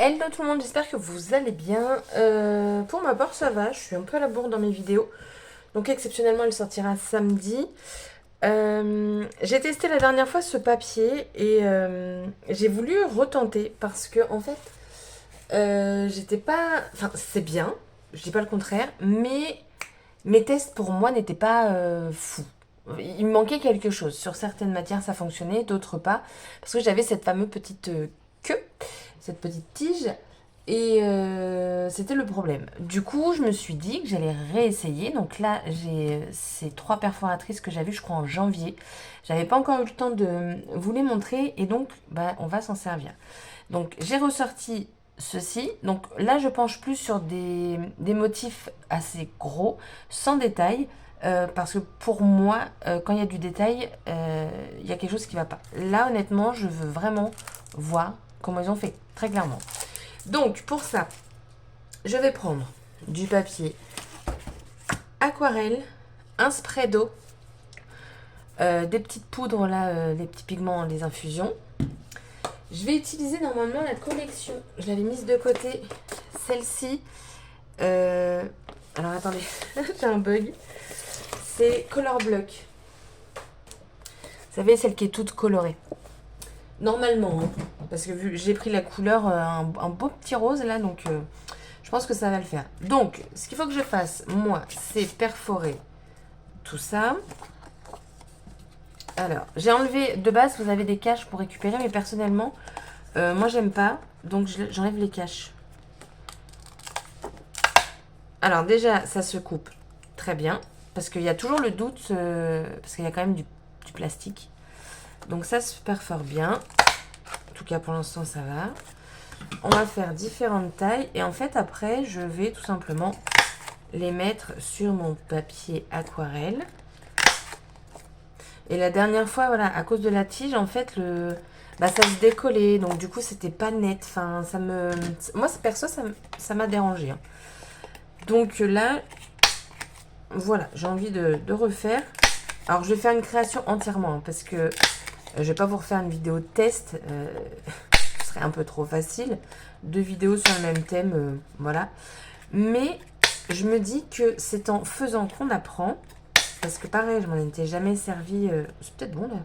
Hello tout le monde, j'espère que vous allez bien. Pour ma part, ça va, je suis un peu à la bourre dans mes vidéos. Donc exceptionnellement, elle sortira samedi. J'ai testé la dernière fois ce papier et j'ai voulu retenter parce que en fait, j'étais pas... Enfin, c'est bien, je dis pas le contraire, mais mes tests pour moi n'étaient pas fous. Il me manquait quelque chose. Sur certaines matières, ça fonctionnait, d'autres pas. Parce que j'avais cette fameuse petite queue, cette petite tige. Et c'était le problème. Du coup, je me suis dit que j'allais réessayer. Donc là, j'ai ces 3 perforatrices que j'avais, je crois, en janvier. J'avais pas encore eu le temps de vous les montrer. Et donc, bah, on va s'en servir. Donc, j'ai ressorti ceci. Donc là, je penche plus sur des motifs assez gros, sans détail. Parce que pour moi, quand il y a du détail, il y a quelque chose qui ne va pas. Là, honnêtement, je veux vraiment voir comment ils ont fait, très clairement. Donc, pour ça, je vais prendre du papier aquarelle, un spray d'eau, des petites poudres là, les petits pigments, les infusions. Je vais utiliser normalement la collection. Je l'avais mise de côté. Celle-ci. Alors attendez, j'ai un bug. C'est Color Block. Vous savez, celle qui est toute colorée. Normalement, hein, parce que vu j'ai pris la couleur, un beau petit rose là, donc je pense que ça va le faire. Donc, ce qu'il faut que je fasse, moi, c'est perforer tout ça. Alors, j'ai enlevé, de base, vous avez des caches pour récupérer, mais personnellement, moi, j'aime pas, donc j'enlève les caches. Alors, déjà, ça se coupe très bien, parce qu'il y a toujours le doute, parce qu'il y a quand même du plastique. Donc, ça se perfore bien. En tout cas, pour l'instant, ça va. On va faire différentes tailles, et en fait, après, je vais tout simplement les mettre sur mon papier aquarelle. Et la dernière fois, voilà, à cause de la tige, en fait, ça se décollait. Donc, du coup, c'était pas net. Enfin, moi, perso, ça m'a dérangé. Hein. Donc là, voilà, j'ai envie de refaire. Alors, je vais faire une création entièrement, hein, parce que je vais pas vous refaire une vidéo de test. Ce serait un peu trop facile. 2 vidéos sur le même thème, voilà. Mais je me dis que c'est en faisant qu'on apprend. Parce que pareil, je m'en étais jamais servi. C'est peut-être bon là.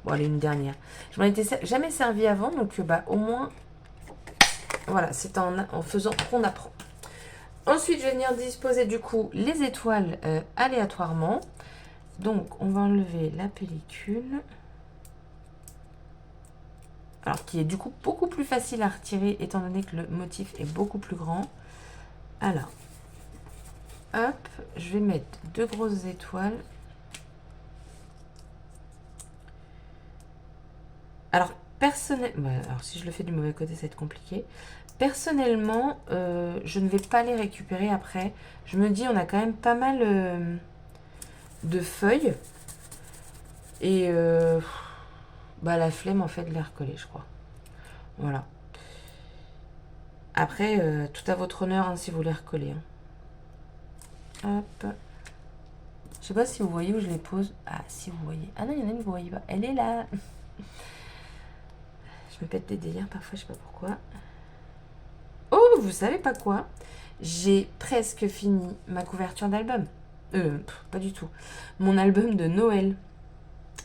Bon, allez, une dernière. Je m'en étais jamais servi avant, donc bah au moins, voilà, c'est en faisant qu'on apprend. Ensuite, je vais venir disposer du coup les étoiles aléatoirement. Donc, on va enlever la pellicule. Alors, qui est du coup beaucoup plus facile à retirer étant donné que le motif est beaucoup plus grand. Alors, hop, je vais mettre 2 grosses étoiles. Alors, personnellement, alors si je le fais du mauvais côté, ça va être compliqué. Personnellement, je ne vais pas les récupérer après. Je me dis, on a quand même pas mal de feuilles. Et la flemme, en fait, de les recoller, je crois. Voilà. Après, tout à votre honneur, hein, si vous les recollez. Hein. Hop. Je sais pas si vous voyez où je les pose. Ah, si vous voyez. Ah non, il y en a une que vous voyez pas. Elle est là. Je me pète des délires parfois, je sais pas pourquoi. Oh, vous savez pas quoi? J'ai presque fini ma couverture d'album. Pas du tout. Mon album de Noël.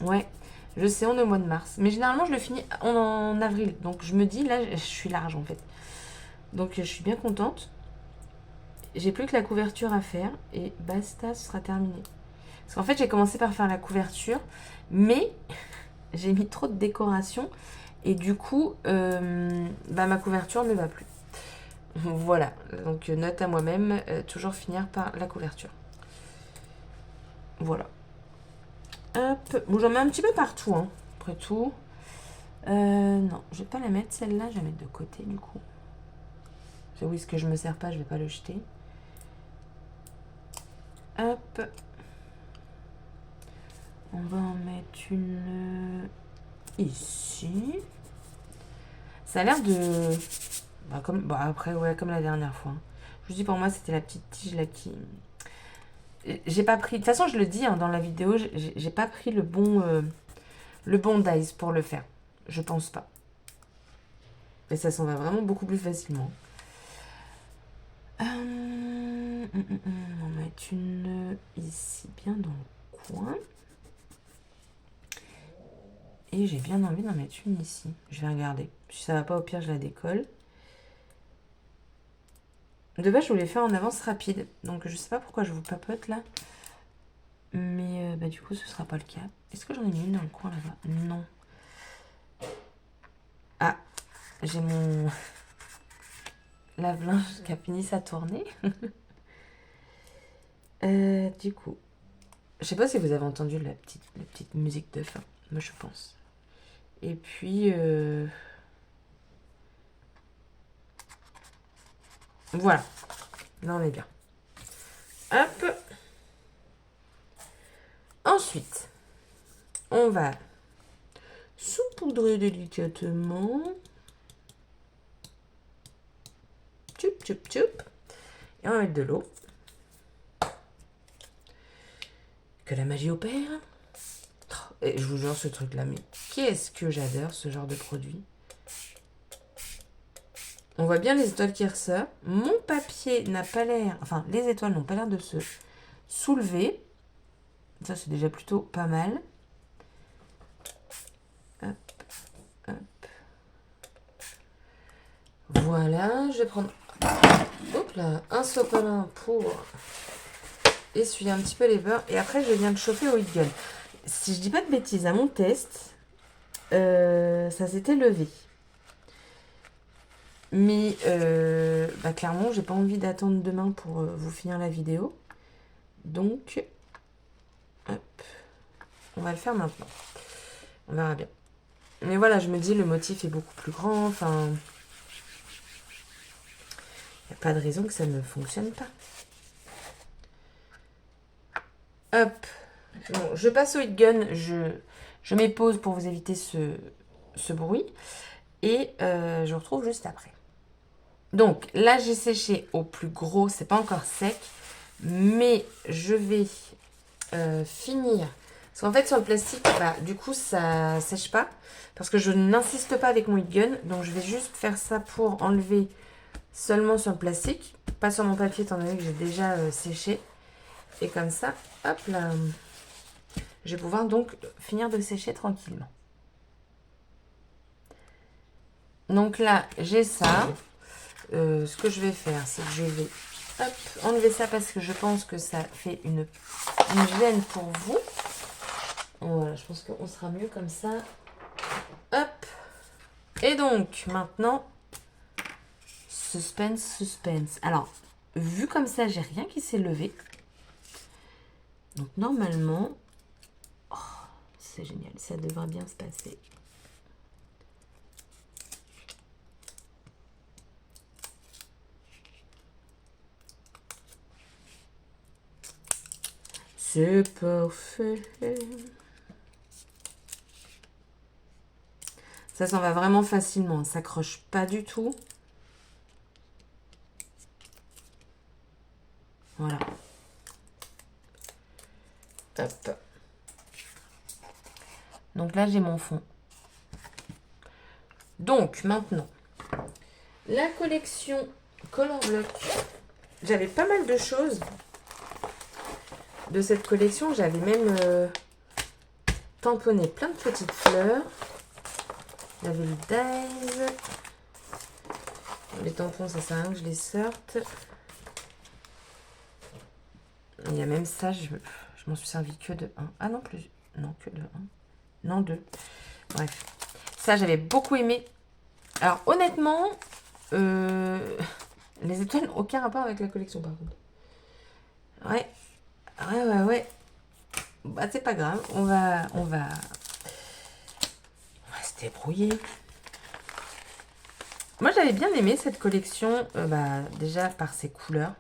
Ouais, je sais, on est au mois de mars. Mais généralement, je le finis en avril. Donc, je me dis, là, je suis large, en fait. Donc, je suis bien contente. J'ai plus que la couverture à faire. Et basta, ce sera terminé. Parce qu'en fait, j'ai commencé par faire la couverture. Mais j'ai mis trop de décoration. Et du coup, ma couverture ne va plus. Voilà, donc note à moi-même, toujours finir par la couverture. Voilà. Hop, bon, j'en mets un petit peu partout, hein, après tout. Non, je vais pas la mettre celle-là, je vais la mettre de côté du coup. Oui, ce que je me sers pas, je vais pas le jeter. Hop. On va en mettre une ici. Ça a l'air de... après, ouais, comme la dernière fois. Je vous dis, pour moi, c'était la petite tige là qui... J'ai pas pris... De toute façon, je le dis hein, dans la vidéo, j'ai pas pris le bon dies pour le faire. Je pense pas. Et ça s'en va vraiment beaucoup plus facilement. On va mettre une ici, bien dans le coin. Et j'ai bien envie d'en mettre une ici. Je vais regarder. Si ça va pas, au pire, je la décolle. De base, je voulais faire en avance rapide. Donc, je sais pas pourquoi je vous papote là. Mais du coup, ce sera pas le cas. Est-ce que j'en ai mis une dans le coin là-bas? Non. Ah, j'ai mon lave-linge qui a fini sa tournée. Du coup, je sais pas si vous avez entendu la petite musique de fin. Moi, je pense. Et puis, voilà. Là, on est bien. Hop. Ensuite, on va saupoudrer délicatement. Tchoup, tchoup, tchoup. Et on va mettre de l'eau. Que la magie opère. Et je vous jure, ce truc-là, mais qu'est-ce que j'adore ce genre de produit. On voit bien les étoiles qui ressortent. Mon papier n'a pas l'air... Enfin, les étoiles n'ont pas l'air de se soulever. Ça, c'est déjà plutôt pas mal. Hop, hop. Voilà, je vais prendre hop là, un sopalin pour essuyer un petit peu les beurres. Et après, je viens de chauffer au heat gun. Si je dis pas de bêtises, à mon test, ça s'était levé. Mais clairement, j'ai pas envie d'attendre demain pour vous finir la vidéo. Donc, hop, on va le faire maintenant. On verra bien. Mais voilà, je me dis, le motif est beaucoup plus grand. Enfin, il n'y a pas de raison que ça ne fonctionne pas. Hop. Bon, je passe au heat gun. Je mets pause pour vous éviter ce bruit. Et je vous retrouve juste après. Donc là, j'ai séché au plus gros. C'est pas encore sec. Mais je vais finir. Parce qu'en fait, sur le plastique, du coup, ça sèche pas. Parce que je n'insiste pas avec mon heat gun. Donc, je vais juste faire ça pour enlever seulement sur le plastique. Pas sur mon papier, étant donné que j'ai déjà séché. Et comme ça, hop là. Je vais pouvoir donc finir de sécher tranquillement. Donc là, j'ai ça. Ce que je vais faire, c'est que je vais enlever ça parce que je pense que ça fait une gêne pour vous. Voilà, je pense qu'on sera mieux comme ça. Hop. Et donc, maintenant, suspense, suspense. Alors, vu comme ça, j'ai rien qui s'est levé. Donc, normalement, oh, c'est génial, ça devrait bien se passer. C'est parfait. Ça s'en va vraiment facilement, ça s'accroche pas du tout. Voilà. Hop. Donc là, j'ai mon fond. Donc, maintenant, la collection Color Block. J'avais pas mal de choses de cette collection. J'avais même tamponné plein de petites fleurs. J'avais le Dive. Les tampons, ça sert à rien que je les sorte. Il y a même ça, je m'en suis servi que de 1. Ah non, plus. Non, que de 1. Non, 2. Bref. Ça, j'avais beaucoup aimé. Alors, honnêtement, les étoiles n'ont aucun rapport avec la collection, par contre. Ouais. Bah, c'est pas grave. On va se débrouiller. Moi, j'avais bien aimé cette collection, déjà par ses couleurs.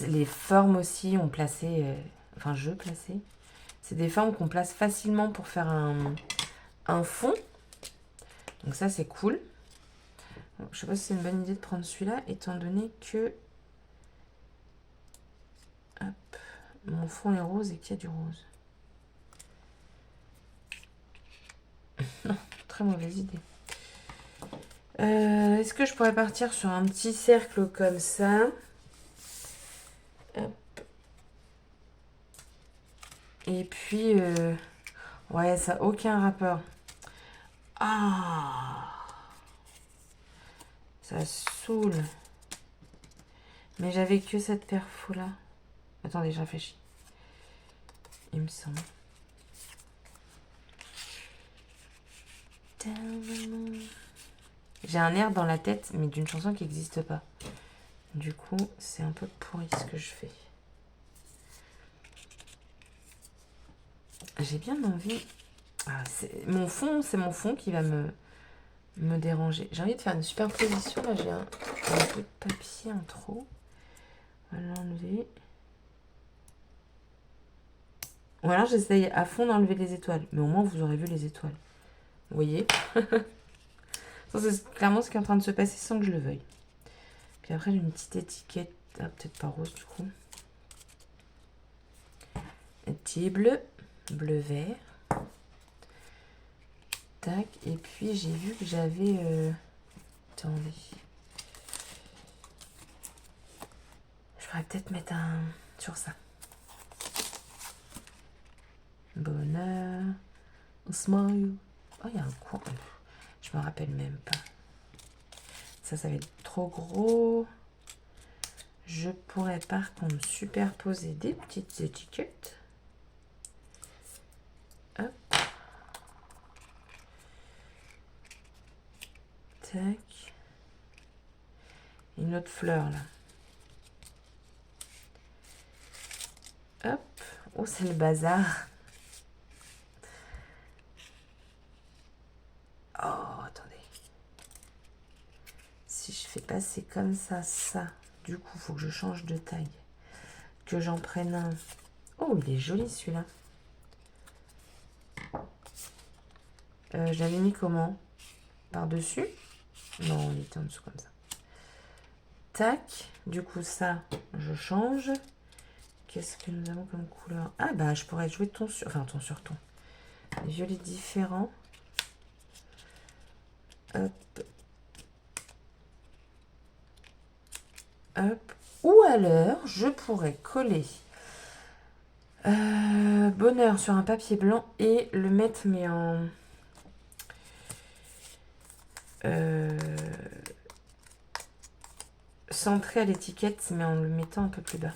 Les formes aussi, on plaçait, enfin, je plaçais. C'est des formes qu'on place facilement pour faire un fond. Donc ça, c'est cool. Bon, je sais pas si c'est une bonne idée de prendre celui-là, étant donné que hop, mon fond est rose et qu'il y a du rose. Non, très mauvaise idée. Est-ce que je pourrais partir sur un petit cercle comme ça? Hop. Et puis, ouais, ça n'a aucun rapport. Ah, ça saoule. Mais j'avais que cette perfo là. Attendez, je réfléchis. Il me semble. J'ai un air dans la tête, mais d'une chanson qui n'existe pas. Du coup, c'est un peu pourri ce que je fais. J'ai bien envie... Ah, c'est mon fond qui va me déranger. J'ai envie de faire une superposition. Là, j'ai un peu de papier en trop. On va l'enlever. Ou alors, j'essaye à fond d'enlever les étoiles. Mais au moins, vous aurez vu les étoiles. Vous voyez? Ça, c'est clairement ce qui est en train de se passer sans que je le veuille. Puis après, j'ai une petite étiquette. Ah, peut-être pas rose, du coup. Un petit bleu. Bleu-vert. Tac. Et puis, j'ai vu que j'avais... Attendez. Je pourrais peut-être mettre un... sur ça. Bonheur. Smile. Oh, il y a un coin. Je me rappelle même pas. Ça va être trop gros. Je pourrais par contre superposer des petites étiquettes. Hop. Tac. Une autre fleur là. Hop. Oh, c'est le bazar. Oh, attendez. Si je fais passer comme ça, du coup, il faut que je change de taille. Que j'en prenne un. Oh, il est joli celui-là. Je l'avais mis comment? Par-dessus? Non, il était en dessous comme ça. Tac. Du coup, ça, je change. Qu'est-ce que nous avons comme couleur? Ah, bah, je pourrais jouer ton sur... Enfin, ton sur ton. Les violets différents. Hop. Hop. Ou alors, je pourrais coller bonheur sur un papier blanc et le mettre, mais en... centré à l'étiquette, mais en le mettant un peu plus bas.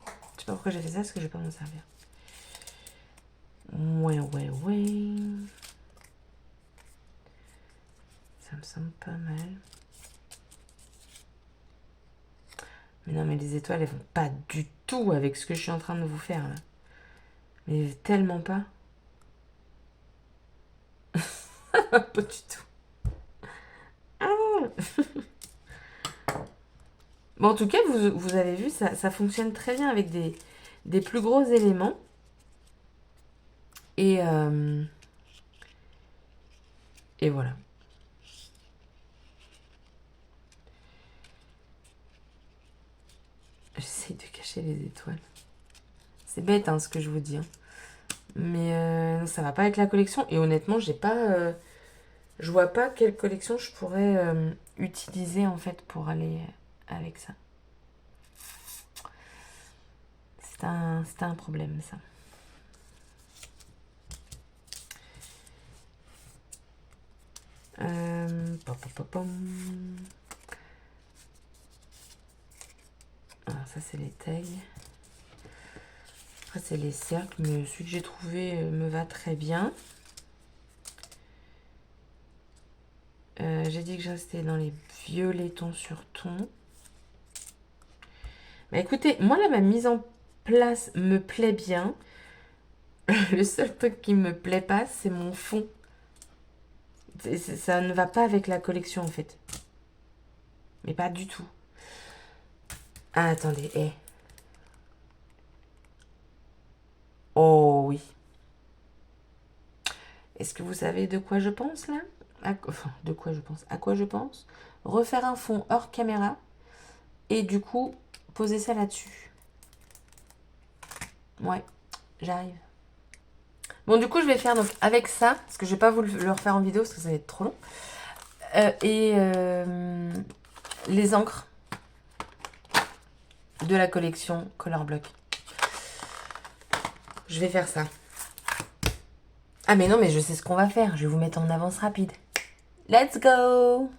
Je sais pas pourquoi j'ai fait ça, parce que je vais pas m'en servir. Ouais. Ça me semble pas mal. Mais non, mais les étoiles, elles vont pas du tout avec ce que je suis en train de vous faire, là. Mais tellement pas. Pas du tout. Ah. Bon, en tout cas, vous avez vu, ça fonctionne très bien avec des plus gros éléments. Et voilà. J'essaye de cacher les étoiles. C'est bête, hein, ce que je vous dis. Hein. Mais ça va pas avec la collection. Et honnêtement, j'ai pas... je vois pas quelle collection je pourrais utiliser, en fait, pour aller avec ça. C'est un problème, ça. Alors, ça, c'est les tailles. Après, c'est les cercles, mais celui que j'ai trouvé me va très bien. J'ai dit que je restais dans les violets ton sur ton. Bah écoutez, moi là, ma mise en place me plaît bien. Le seul truc qui me plaît pas, c'est mon fond. Ça ne va pas avec la collection en fait. Mais pas du tout. Ah, attendez, Oh oui. Est-ce que vous savez de quoi je pense là? Enfin, de quoi je pense? À quoi je pense? Refaire un fond hors caméra. Et du coup, poser ça là-dessus. Ouais, j'arrive. Bon, du coup, je vais faire donc avec ça, parce que je vais pas vous le refaire en vidéo, parce que ça va être trop long. Et les encres de la collection Color Block. Je vais faire ça. Ah mais non, mais je sais ce qu'on va faire. Je vais vous mettre en avance rapide. Let's go!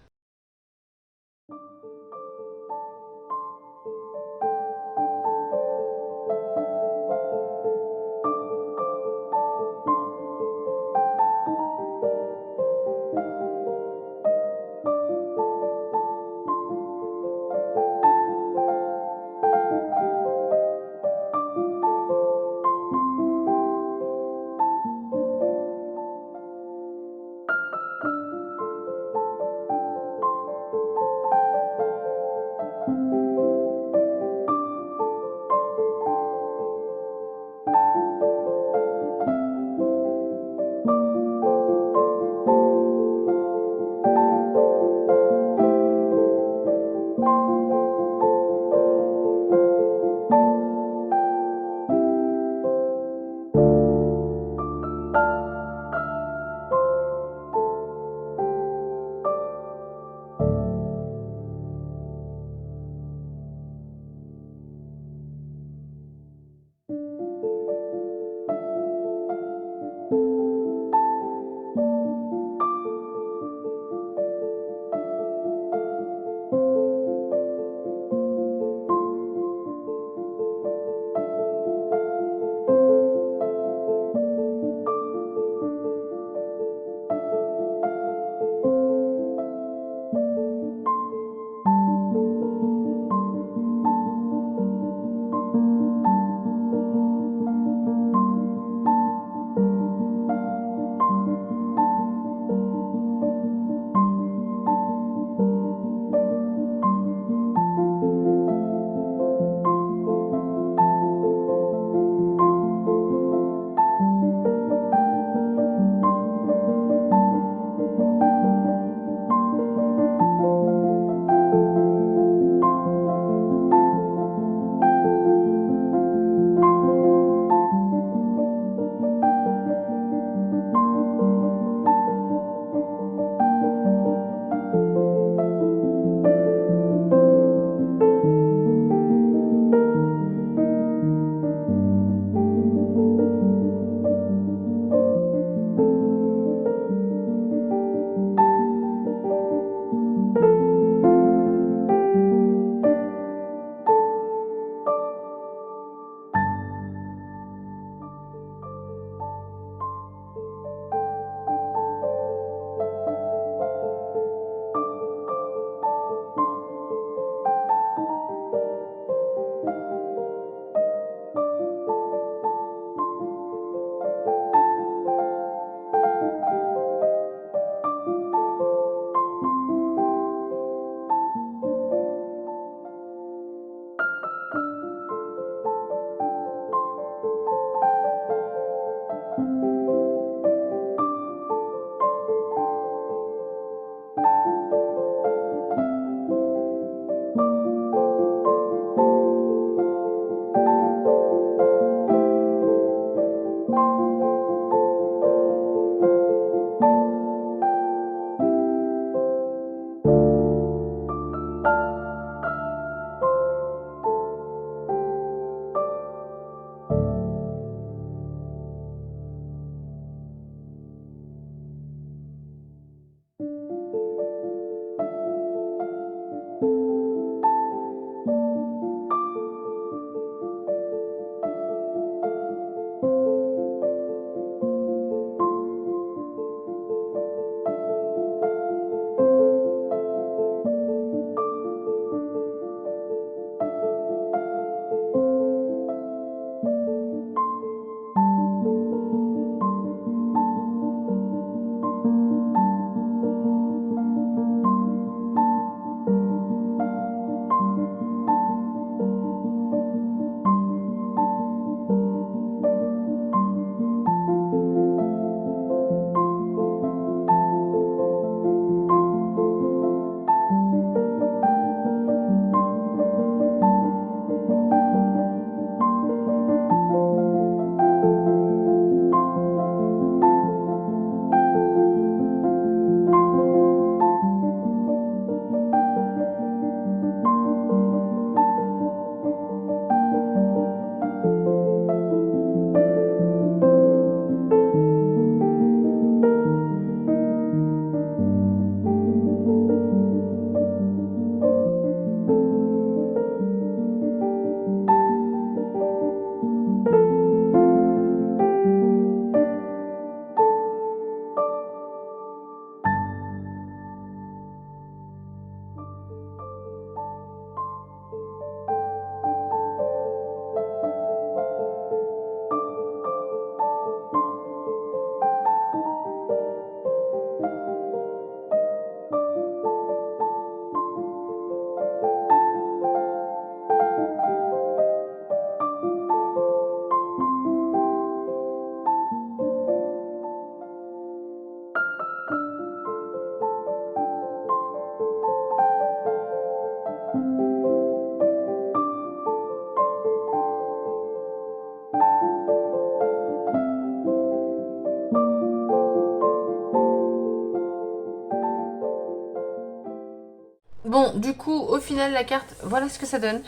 Bon, du coup, au final, la carte, voilà ce que ça donne.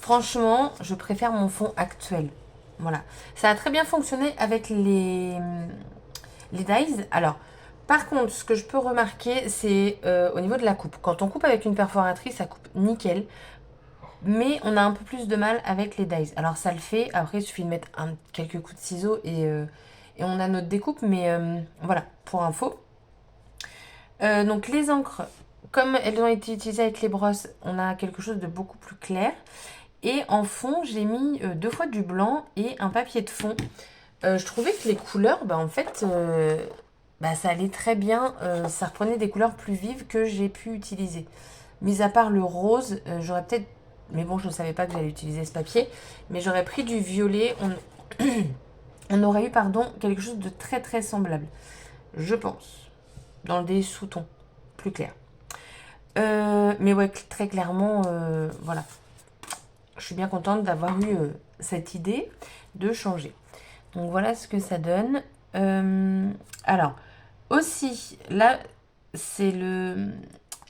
Franchement, je préfère mon fond actuel. Voilà. Ça a très bien fonctionné avec les dies. Alors, par contre, ce que je peux remarquer, c'est au niveau de la coupe. Quand on coupe avec une perforatrice, ça coupe nickel. Mais on a un peu plus de mal avec les dies. Alors, ça le fait. Après, il suffit de mettre quelques coups de ciseaux et on a notre découpe. Mais voilà, pour info. Donc, les encres, comme elles ont été utilisées avec les brosses, on a quelque chose de beaucoup plus clair. Et en fond, j'ai mis 2 fois du blanc et un papier de fond. Je trouvais que les couleurs, en fait, ça allait très bien. Ça reprenait des couleurs plus vives que j'ai pu utiliser. Mis à part le rose, j'aurais peut-être... Mais bon, je ne savais pas que j'allais utiliser ce papier. Mais j'aurais pris du violet. On aurait eu, quelque chose de très très semblable. Je pense. Dans des sous-tons plus clairs. Mais ouais, très clairement, voilà. Je suis bien contente d'avoir eu cette idée de changer. Donc voilà ce que ça donne. Alors, aussi, là, c'est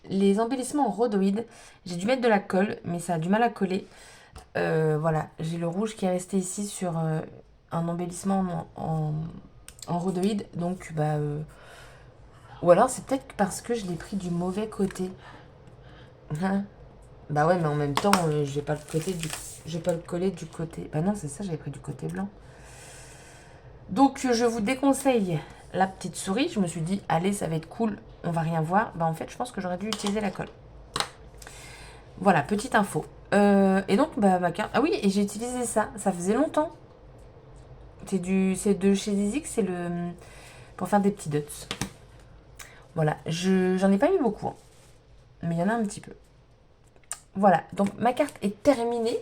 les embellissements en rhodoïde. J'ai dû mettre de la colle, mais ça a du mal à coller. Voilà, j'ai le rouge qui est resté ici sur un embellissement en rhodoïde. Donc, ou alors c'est peut-être parce que je l'ai pris du mauvais côté. Hein. Bah ouais, mais en même temps, je vais pas le coller du côté. Bah non, c'est ça, j'avais pris du côté blanc. Donc je vous déconseille la petite souris. Je me suis dit, allez, ça va être cool, on va rien voir. En fait, je pense que j'aurais dû utiliser la colle. Voilà, petite info. Et donc, ma carte... Ah oui, et j'ai utilisé ça. Ça faisait longtemps. C'est de chez Zizix, c'est pour faire des petits dots. Voilà, j'en ai pas mis beaucoup, hein, mais il y en a un petit peu. Voilà, donc ma carte est terminée.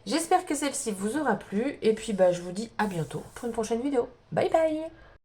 J'espère que celle-ci vous aura plu. Et puis, je vous dis à bientôt pour une prochaine vidéo. Bye bye!